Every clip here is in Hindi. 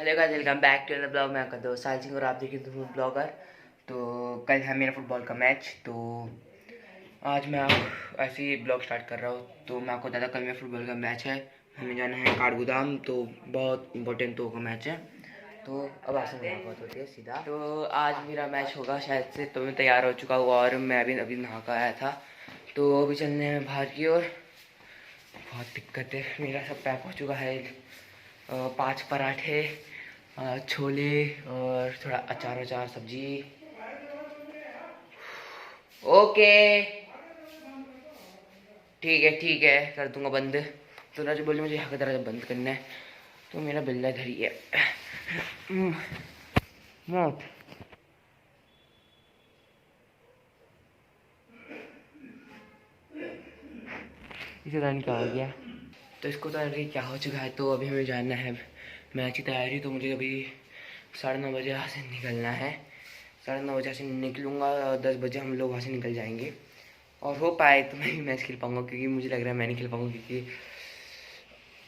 Hello guys, welcome back to another blog. मैं आपका दोस्त साल सिंह और आप देखें तो ब्लॉगर। तो कल है मेरा फुटबॉल का मैच। तो आज मैं आप ऐसे ही ब्लॉग स्टार्ट कर रहा हूँ। तो मैं आपको बताता, कल मेरा फुटबॉल का मैच है। हमें जाना है काठगोदाम। तो बहुत इंपॉर्टेंट तो का मैच है। तो अब आसान बात होती है सीधा। तो आज मेरा मैच होगा शायद से। तो मैं तैयार हो चुका हूँ और मैं अभी नहा कर आया था। तो अभी चलने हैं बाहर की ओर। बहुत दिक्कत है, मेरा सब पैक हो चुका है। 5 पराठे, छोले और थोड़ा अचार वचार सब्जी। ओके, ठीक है, कर दूंगा बंद। तो ना जो बोले मुझे यहाँ का दरवाजा बंद करना है। तो मेरा बिल्ला इधर ही है। मौत इसे रन क्या हो गया। तो इसको तो अरे क्या हो चुका है। तो अभी हमें जाना है मैच की तैयारी। तो मुझे अभी 9:30 बजे यहाँ से निकलना है। 9:30 से निकलूँगा और 10 बजे हम लोग वहाँ से निकल जाएंगे। और हो पाए तो मैं भी मैच खेल पाऊँगा, क्योंकि मुझे लग रहा है मैं नहीं खेल पाऊँगा, क्योंकि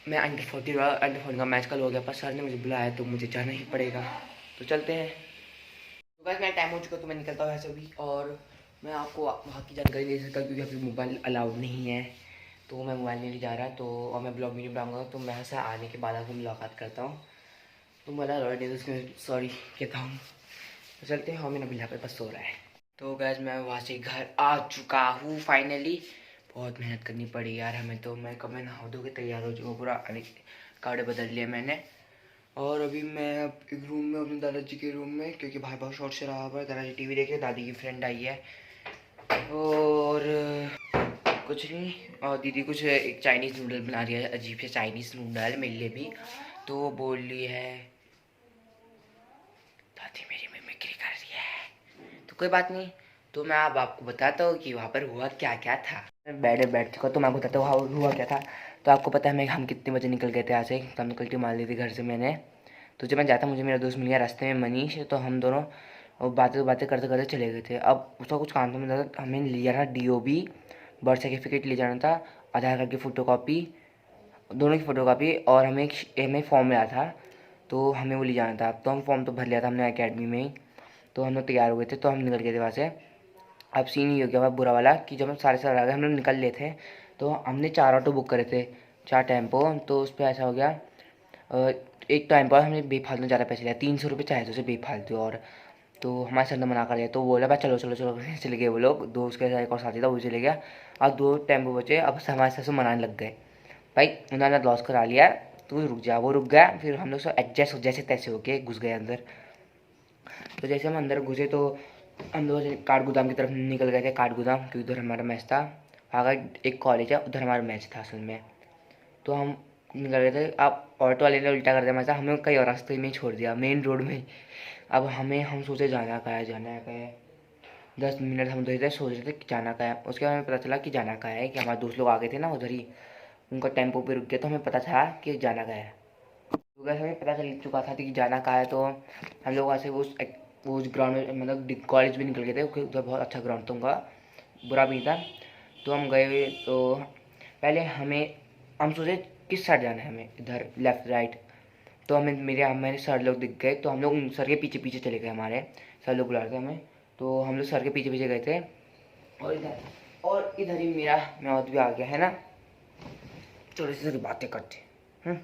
मैं अंडर 14 का मैच कल हो गया। पर सर ने मुझे बुलाया तो मुझे जाना ही पड़ेगा। तो चलते हैं। तो बस मेरा टाइम हो चुका तो मैं निकलता हूँ ऐसे भी। और मैं आपको वहाँ की जानकारी दे सकता, क्योंकि अभी मोबाइल अलाउड नहीं है। तो मैं मोबाइल नहीं ले जा रहा। तो और मैं ब्लॉग भी नहीं बनाऊँगा। तो मैं यहाँ से आने के बाद आपको मुलाकात करता हूँ। तो मला अलाउड नहीं, तो उसमें सॉरी कहता हूँ। तो चलते हैं। और मेरा बिल्ला पे बस सो रहा है। तो गैस मैं वहाँ से घर आ चुका हूँ फाइनली। बहुत मेहनत करनी पड़ी यार हमें। तो मैं कब मैं नहा धो के तैयार हो चुका हूँ पूरा। कपड़े बदल लिए मैंने। और अभी मैं एक रूम में, अपने दादाजी के रूम में, क्योंकि भाई बहुत शॉर्ट से रहा हुआ है। दादाजी टीवी देखे, दादी की फ्रेंड आई है। और कुछ नहीं। और दीदी कुछ एक चाइनीज़ नूडल बना रही है, अजीब से चाइनीज़ नूडल मेरे लिए भी। तो वो बोल रही है दादी मेरी मिमिक्री कर रही है। तो कोई बात नहीं। तो मैं अब आपको बताता हूँ कि वहाँ पर हुआ क्या क्या था। मैं बैठ चुका। तो मैं आपको बताता हूँ वहाँ हुआ क्या था। तो आपको पता है हम कितने बजे निकल गए थे यहाँ से। तो हमने उल्टी मार ली थी घर से मैंने। तो जब मैं जाता, मुझे मेरा दोस्त मिल गया रास्ते में, मनीष। तो हम दोनों बातें बातें करते करते चले गए थे। अब उसका कुछ काम था, हमें लिया था DOB, बर्थ सर्टिफिकेट ले जाना था, आधार कार्ड की फ़ोटोकॉपी, दोनों की फ़ोटोकॉपी। और हमें फॉर्म मिला था। तो हमें वो ले जाना था। तो हम फॉर्म तो भर लिया था हमने अकेडमी में ही। तो हम लोग तैयार हो गए थे। तो हम निकल गए थे वहाँ से। अब सीन ये हो गया हुआ बुरा वाला कि जब हम सारे सारे आ गए, हम लोग निकल लिए थे। तो हमने 4 ऑटो बुक करे थे, 4 टेम्पो। तो उस पर ऐसा हो गया, एक टाइम पर हमने बेफालतू ज़्यादा पैसे लिया, 300 रुपये चाहे थे उसे बेफालतू। और तो हमारे सर ने मना कर दिया। तो बोला भाई चलो चलो चलो चले गए वो लोग। दो उसके साथ एक और साथी था, वो चले गया। अब 2 टेम्पो बचे। अब हमारे सर से मनाने लग गए, भाई उन्होंने लॉस करा लिया, तू रुक जा। वो रुक गया। फिर हम लोग सब एडजस्ट जैसे तैसे होके घुस गए अंदर। तो जैसे हम अंदर घुसे, तो हम लोग काठगोदाम की तरफ निकल गए थे। काठगोदाम, क्योंकि उधर हमारा मैच था। आगे एक कॉलेज है, उधर हमारा मैच था असल में। तो हम निकल गए थे। अब ऑटो वाले ने उल्टा कर दिया मैच, हमें कई और रास्ते में ही छोड़ दिया, मेन रोड में। अब हम सोचे जाना कहाँ है, जाना कहाँ है। 10 मिनट हम उधर इधर सोच रहे थे कि जाना कहाँ है। उसके बाद हमें पता चला कि जाना कहाँ है, कि हमारे दोस्त लोग आ गए थे ना उधर ही, उनका टेम्पो पे रुक गया। तो हमें पता था कि जाना कहाँ है। तो वैसे हमें पता चल चुका था कि जाना कहाँ है। तो हम लोग वहाँ से वो उस ग्राउंड में, मतलब कॉलेज भी निकल गए थे, क्योंकि उधर बहुत अच्छा ग्राउंड था उनका, बुरा भी नहीं था। तो हम गए। तो पहले हम सोचे किस साइड जाना है हमें, इधर लेफ़्ट राइट। तो हमारे सर लोग दिख गए। तो हम लोग उन सर के पीछे पीछे चले गए। हमारे सर लोग बुला रहे थे हमें। तो हम लोग सर के पीछे पीछे गए थे। और इधर ही मेरा मौत भी आ गया है ना। थोड़ी सी बातें करते।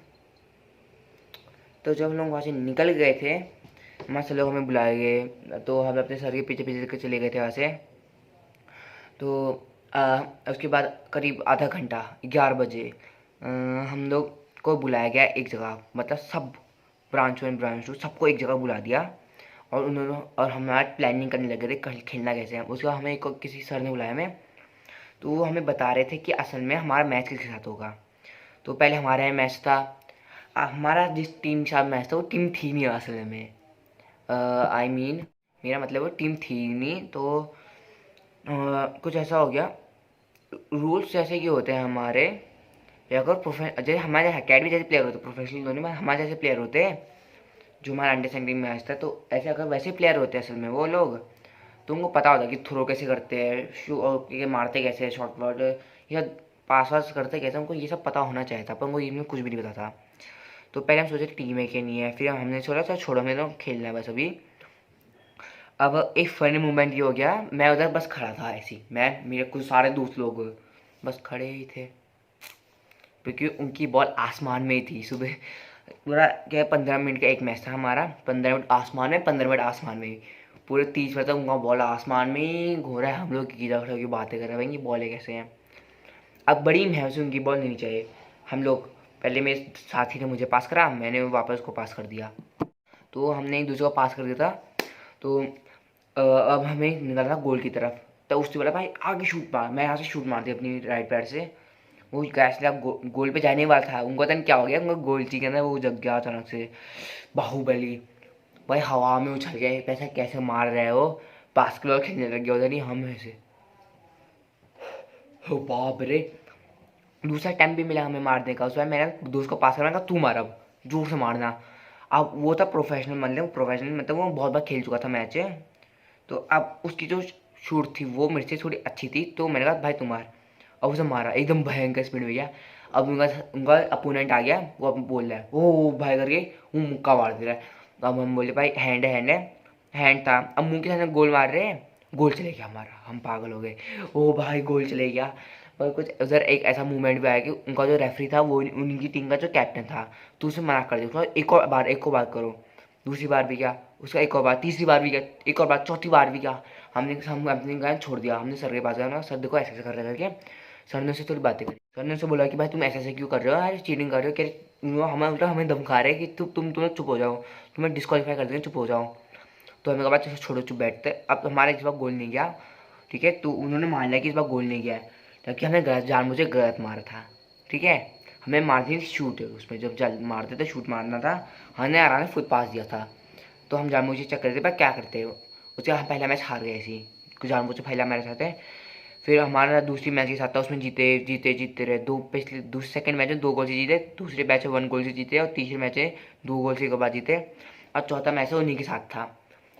तो जब हम लोग वहाँ से निकल गए थे, हमारे सर लोग हमें बुलाए गए। तो हम अपने सर के पीछे पीछे चले गए थे वहाँ से। तो उसके बाद करीब आधा घंटा, 11 बजे हम लोग को बुलाया गया एक जगह। मतलब सब ब्रांच 1 ब्रांच 2 सबको एक जगह बुला दिया। और हम आज प्लानिंग करने लगे थे खेलना कैसे है। उसके बाद किसी सर ने बुलाया हमें। तो वो हमें बता रहे थे कि असल में हमारा मैच किसके साथ होगा। तो पहले हमारे यहाँ मैच था। हमारा जिस टीम के साथ मैच था, वो टीम थी नहीं असल में। आई मीन मेरा मतलब वो टीम थी नहीं। तो कुछ ऐसा हो गया। रूल्स जैसे कि होते हैं हमारे, अगर जैसे हमारे अकेडमी जैसे प्लेयर होते, प्रोफेशनल तो नहीं, हमारे जैसे प्लेयर होते हैं जो हमारा अंडरस्टैंडिंग में आता है। तो ऐसे अगर वैसे प्लेयर होते हैं असल में वो लोग, तो उनको पता होता है कि थ्रो कैसे करते हैं, शू और ये मारते कैसे हैं, शॉर्ट वर्ड, ये सब पास वास करते कैसे, उनको ये सब पता होना चाहिए था। पर उनको इनमें कुछ भी नहीं पता था। तो पहले हम सोचे टीम है कि नहीं है, फिर हमने सोचा था छोड़ो हमें तो खेलना है बस अभी। अब एक फनी मोमेंट ये हो गया, मैं उधर बस खड़ा था ऐसे ही, मैं मेरे कुछ सारे दोस्त लोग बस खड़े ही थे, क्योंकि उनकी बॉल आसमान में ही थी। सुबह पूरा क्या 15 मिनट का एक मैच था हमारा, 15 मिनट आसमान में, 15 मिनट आसमान में ही, पूरे 30 मिनट तक उनका बॉल आसमान में ही घूम रहा है। हम लोग गिरा खड़े की बातें कर रहे हैं, भाई ये बॉलें कैसे हैं। अब बड़ी मेहनत से उनकी बॉल नहीं चाहिए, हम लोग पहले मेरे साथी ने मुझे पास करा, मैंने वापस उसको पास कर दिया, तो हमने एक दूसरे को पास कर दिया था। तो अब हमें निकलना था गोल की तरफ, तो उसने बोला भाई आगे शूट मार, मैं यहाँ से शूट मार दी अपनी राइट पैर से। वो गैस लगा गोल पे जाने वाला था, उनको पता नहीं क्या हो गया, उनका गोल के अंदर वो जग गया अचानक से। बाहुबली भाई हवा में उछल गया, कैसे कैसे मार रहे हो, बास्केटबॉल खेलने लग गया उधर ही हम ऐसे। हो बाप रे, दूसरा टाइम भी मिला हमें मारने का, उसमें मेरा दोस्त को पास करना, तू मार अब जोर से मारना। अब वो था प्रोफेशनल, मतलब वो बहुत बार खेल चुका था मैच, तो अब उसकी जो शूट थी वो मेरे से थोड़ी अच्छी थी, तो मैंने कहा भाई तुम मार। अब उसे मारा एकदम भयंकर स्पीड में गया। अब उनका उनका अपोनेंट आ गया, वो अब बोल रहा है ओ भाई करके, वो मुक्का मार दे रहा है। तो अब हम बोले भाई हैंड है, हैंड है, हैंड था। अब मुंह के सामने गोल मार रहे हैं, गोल चले गया हमारा, हम पागल हो गए, ओ भाई गोल चले गया। पर कुछ उधर एक ऐसा मूवमेंट भी आया कि उनका जो रेफरी था वो उनकी टीम का जो कैप्टन था, तो उसे मना कर दिया, एक और बार करो। दूसरी बार भी किया उसका, एक और बार, तीसरी बार भी किया, एक और बार, चौथी बार भी किया। हम अपने गाय छोड़ दिया, हमने सर के पास गया ना, सर देखो ऐसे ऐसे कर रहे करके। सर ने उससे थोड़ी बातें करी, सर ने उससे बोला कि भाई तुम ऐसे ऐसे क्यों कर रहे हो यार, चीटिंग कर रहे हो, क्या हमें उल्टा हमें धमका रहे हैं कि तुम चुप हो जाओ, तुम्हें डिस्क्वालीफाई कर देंगे, चुप हो जाओ। तो हमें कहा चलो छोड़ो चुप बैठते। अब हमारा इस बार गोल नहीं गया, ठीक है, तो उन्होंने मान लिया कि इस बार गोल नहीं गया है, ताकि हमें जानबूझ के गलत मारा था, ठीक है। हमें मारती थी शूट, उसमें जब जल मारते थे शूट मारना था, हमने आराम से फुट पास दिया था। तो हम जानबूझ के चक्कर थे, पर क्या करते हो, उसके हम पहला मैच हार गए ऐसे ही, जानबूझ के पहला मैच हारते। फिर हमारा दूसरी मैच के साथ था, उसमें जीते जीते जीते रहे, दो पिछले दूसरे सेकंड मैच में 2 गोल से जीते, दूसरे मैच में 1 गोल से जीते, और तीसरे मैच में 2 गोल से के बाद जीते, और चौथा मैच उन्हीं के साथ था।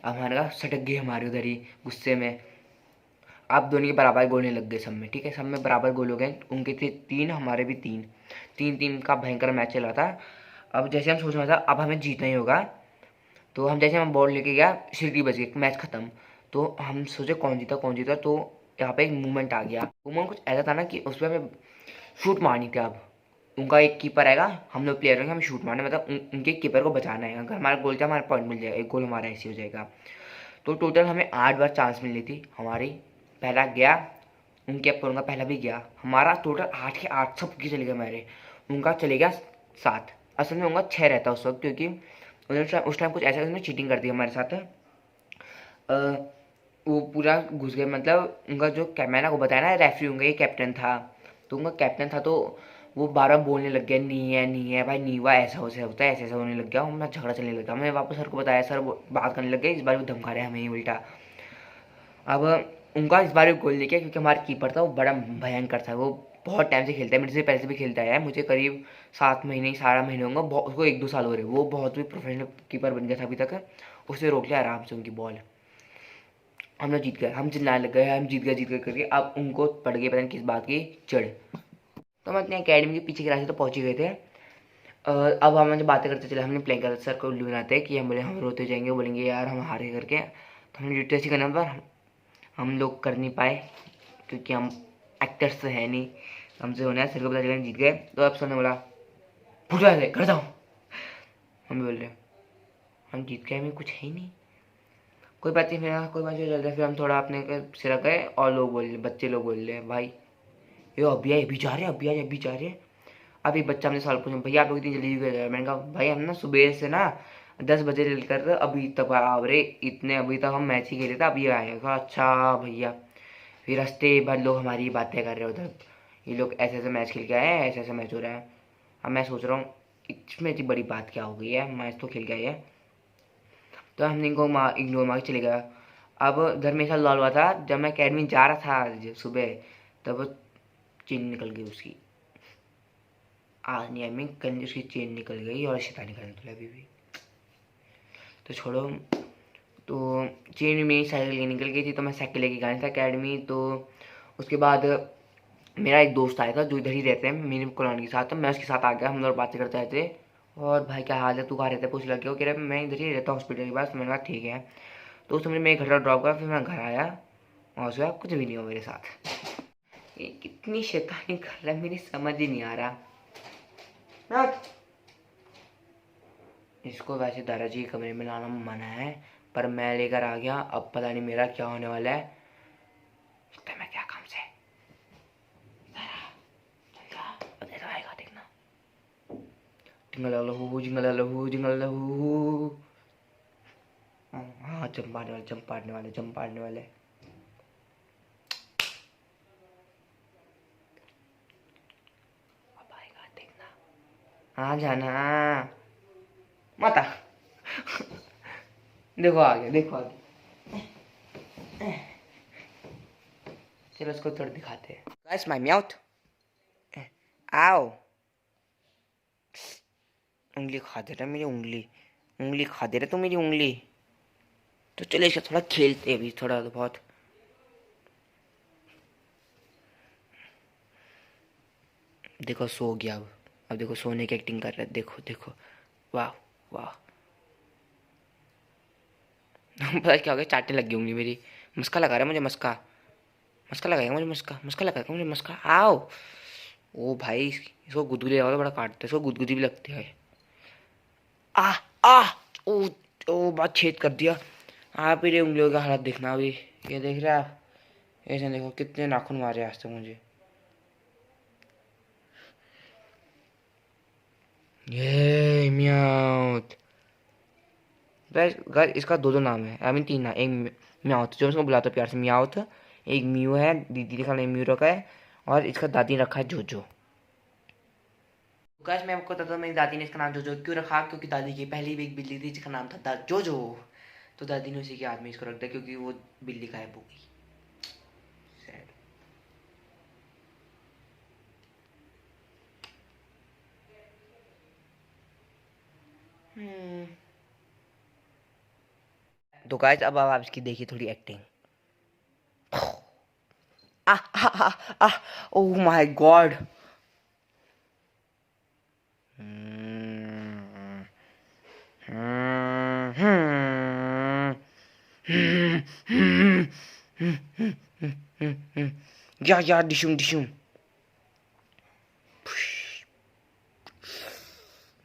अब हमारे कहा सटक गई हमारे उधर ही गुस्से में। अब दोनों के बराबर गोलने लग गए सब में, ठीक है, सब में बराबर गोल हो गए, उनके थे 3, हमारे भी 3, 3-3 का भयंकर मैच चल रहा था। अब जैसे हम सोच रहा था अब हमें जीतना ही होगा, तो हम जैसे हम बॉल लेके गया, सीटी बज गई, मैच खत्म। तो हम सोचे कौन जीता कौन जीता, तो यहाँ पे एक मूवमेंट आ गया। मूवमेंट कुछ ऐसा था ना कि उसमें हमें शूट मारनी थी। अब उनका एक कीपर आएगा, हम लोग प्लेयर होंगे, हमें शूट मारना, मतलब उनके कीपर को बचाना है, अगर हमारा गोल था हमारा पॉइंट मिल जाएगा, एक गोल हमारा ऐसे हो जाएगा। तो टोटल हमें 8 बार चांस मिलनी थी हमारी, पहला गया, उनके ऊपर उनका पहला भी गया, हमारा टोटल 8 के 8 सब के चले गए हमारे, उनका चले गया 7। असल में उनका 6 रहता उस वक्त, क्योंकि उस टाइम कुछ ऐसा उन्होंने चीटिंग कर दी हमारे साथ। वो पूरा घुस गए, मतलब उनका जो मैंने को बताया ना रेफरी उनका ही कैप्टन था, तो उनका कैप्टन था, तो वो बार बार बोलने लग गया नहीं है भाई, नहीं हुआ, ऐसा होता है, ऐसा ऐसा होने लग गया, हमें झगड़ा चलने लग गया। हमने वापस सर को बताया, सर बात करने लग गए, इस बार भी धमका रहे हमें ही उल्टा। अब उनका इस बार भी गोल नहीं किया, क्योंकि हमारा कीपर था वो बड़ा भयंकर था, वो बहुत टाइम से खेलता है, मेरे से पहले से भी खेलता है, मुझे करीब 7 महीने 18 महीने होंगे, उसको 1-2 साल हो रहे, वो बहुत भी प्रोफेशनल कीपर बन गया था अभी तक। उसने रोक लिया आराम से उनकी बॉल, हम लोग जीत गए, हम चिल्लाने लग गए हम जीत गए करके। अब उनको पड़ गई पता नहीं किस बात की चिढ़। तो हम अपने अकेडमी के पीछे की रास्ते तो पहुँच ही गए थे। अब हम जब बातें करते चले, हमने प्लान करा सर को उल्लू बनाते हैं कि हम बोले हम रोते जाएंगे, बोलेंगे यार हम हारे करके, तो हमने ड्यूटी ऐसी करना, पर हम लोग कर नहीं पाए, क्योंकि हम एक्टर्स तो है नहीं, हमसे होना है। सर को पता चला जीत गए, तो अब सर ने बोला फुट जाए कर जाओ, हम बोल रहे हम जीत गए, हमें कुछ है ही नहीं, कोई बात नहीं, फिर कोई बात नहीं चलता। फिर हम थोड़ा अपने सिर गए, और लोग बोल रहे, बच्चे लोग बोल रहे भाई ये अभी आए, अभी जा रहे, अभी आए, अभी जा रहे। अभी बच्चा हमने सवाल पूछा भैया आप लोग इतनी जल्दी क्यों जा रहे हैं, मैंने कहा भाई हम ना सुबह से ना 10 बजे लेकर अभी तक आ रहे, इतने अभी तक हम मैच ही खेले थे, अभी आए। कहा अच्छा भैया। फिर रास्ते भर लोग हमारी बातें कर रहे हैं उधर, ये लोग ऐसे ऐसे मैच खेल के आए हैं, ऐसे ऐसे मैच हो रहा है। अब मैं सोच रहा हूँ इसमें इतनी बड़ी बात क्या हो गई है, मैच तो खेल के आए हैं। तो हमने इनको इग्नोर मार के चले गया। अब इधर मेरे साथ लॉल हुआ था, जब मैं अकेडमी जा रहा था आज सुबह, तब चेन निकल गई उसकी, आज नहीं आई मीन कल उसकी चेन निकल गई, और शैतानी करने तो अभी भी, तो छोड़ो। तो चेन मेरी साइकिल की निकल गई थी, तो मैं साइकिल लेके गया था अकेडमी। तो उसके बाद मेरा एक दोस्त आया था जो इधर ही रहते हैं मेरी कॉलोनी के साथ, तो मैं उसके साथ आ गया, हम लोग बातें करते रहते, और भाई क्या हाल है, तू कहाँ रहता है? पूछ लग गया, कह रहा मैं इधर ही रहता हूँ हॉस्पिटल के पास। मैंने कहा ठीक है। तो उस समय मैं घर ड्रॉप करा, फिर मैं घर आया और उसके कुछ भी नहीं हुआ मेरे साथ। ये कितनी शैतानी कर रहा है, मेरी समझ ही नहीं आ रहा। इसको वैसे दादाजी के कमरे में लाना मना है, पर मैं लेकर आ गया। अब पता नहीं मेरा क्या होने वाला है। तो मैं क्या काम से आएगा देखना। जिंगल लहू जिंगल लहू जिंगल लहू। हाँ, जंप मारने वाले जंप मारने वाले जंप मारने वाले। अब आएगा देखना। हाँ जाना माता। देखो आ गया, देखो आ गया। चलो उसको थोड़ा दिखाते हैं। Guys my mouth. आओ, उंगली खा दे रहा मेरी उंगली। उंगली खा दे रहा तो मेरी उंगली। तो चलो इसका थोड़ा खेलते हैं अभी, थोड़ा तो बहुत। देखो सो गया अब देखो सोने की एक्टिंग कर रहा है। देखो देखो, वाह वाह। पता क्या हो गया, चाटने लग गई उंगली मेरी। मस्का लगा रहा है मुझे, मस्का। मस्का लगाएगा मुझे, मस्का मस्का लगाएगा मुझे, मस्का। आओ। ओ भाई, इसको गुदगुदी लगा तो बड़ा काटता है, इसको गुदगुदी भी लगती है। आ आ ओ ओ, बात छेद कर दिया। आप ही उंगलियों का हालत देखना अभी। ये देख रहे हैं आप? ऐसे देखो कितने नाखून मारे आज तक मुझे। ये म्याऊत। गाइस इसका दो दो नाम है, आई मीन तीन नाम। एक म्याऊत जो उसको बुलाता प्यार से म्याऊत, एक म्यू है, दीदी का नाम म्यू रखा है, और इसका दादी ने रखा है जोजो। गाइस मैं आपको बताता हूँ, मेरी दादी ने इसका नाम जोजो क्यों रखा, क्योंकि दादी की पहली भी एक बिल्ली थी जिसका नाम था जोजो। तो दादी ने उसी के याद में इसको रख दिया, क्योंकि वो बिल्ली गायब हो गई। Sad. तो गाइस अब आप इसकी देखिए थोड़ी acting. Ah ah ah ah, oh my God. या डिशुम डिशुम।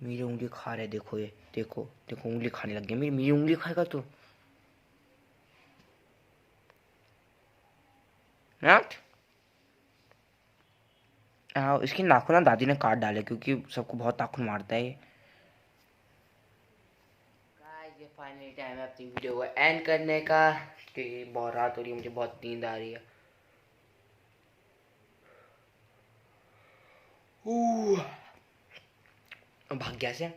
मेरी उंगली खा रहे, देखो ये, देखो देखो उंगली खाने लग गया। मेरी मेरी उंगली खाएगा तो नॉट। इसकी नाखून ना दादी ने काट डाले, क्योंकि सबको बहुत नाखून मारता है ये। गाइस ये फाइनली टाइम है अपनी वीडियो को एंड करने का, क्योंकि बहुत रात हो रही है, मुझे बहुत नींद आ रही है। भाग गया से।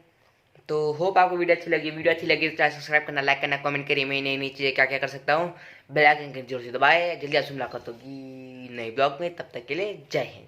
तो होप आपको वीडियो अच्छी लगी। वीडियो अच्छी लगी तो चाहे सब्सक्राइब करना, लाइक करना, कमेंट करिए। मैं नई नई चीज़ें क्या क्या कर सकता हूँ, बेल आइकन जोर से दबाए। जल्दी आपसे मुलाकात होगी नए ब्लॉग में, तब तक के लिए जय हिंद।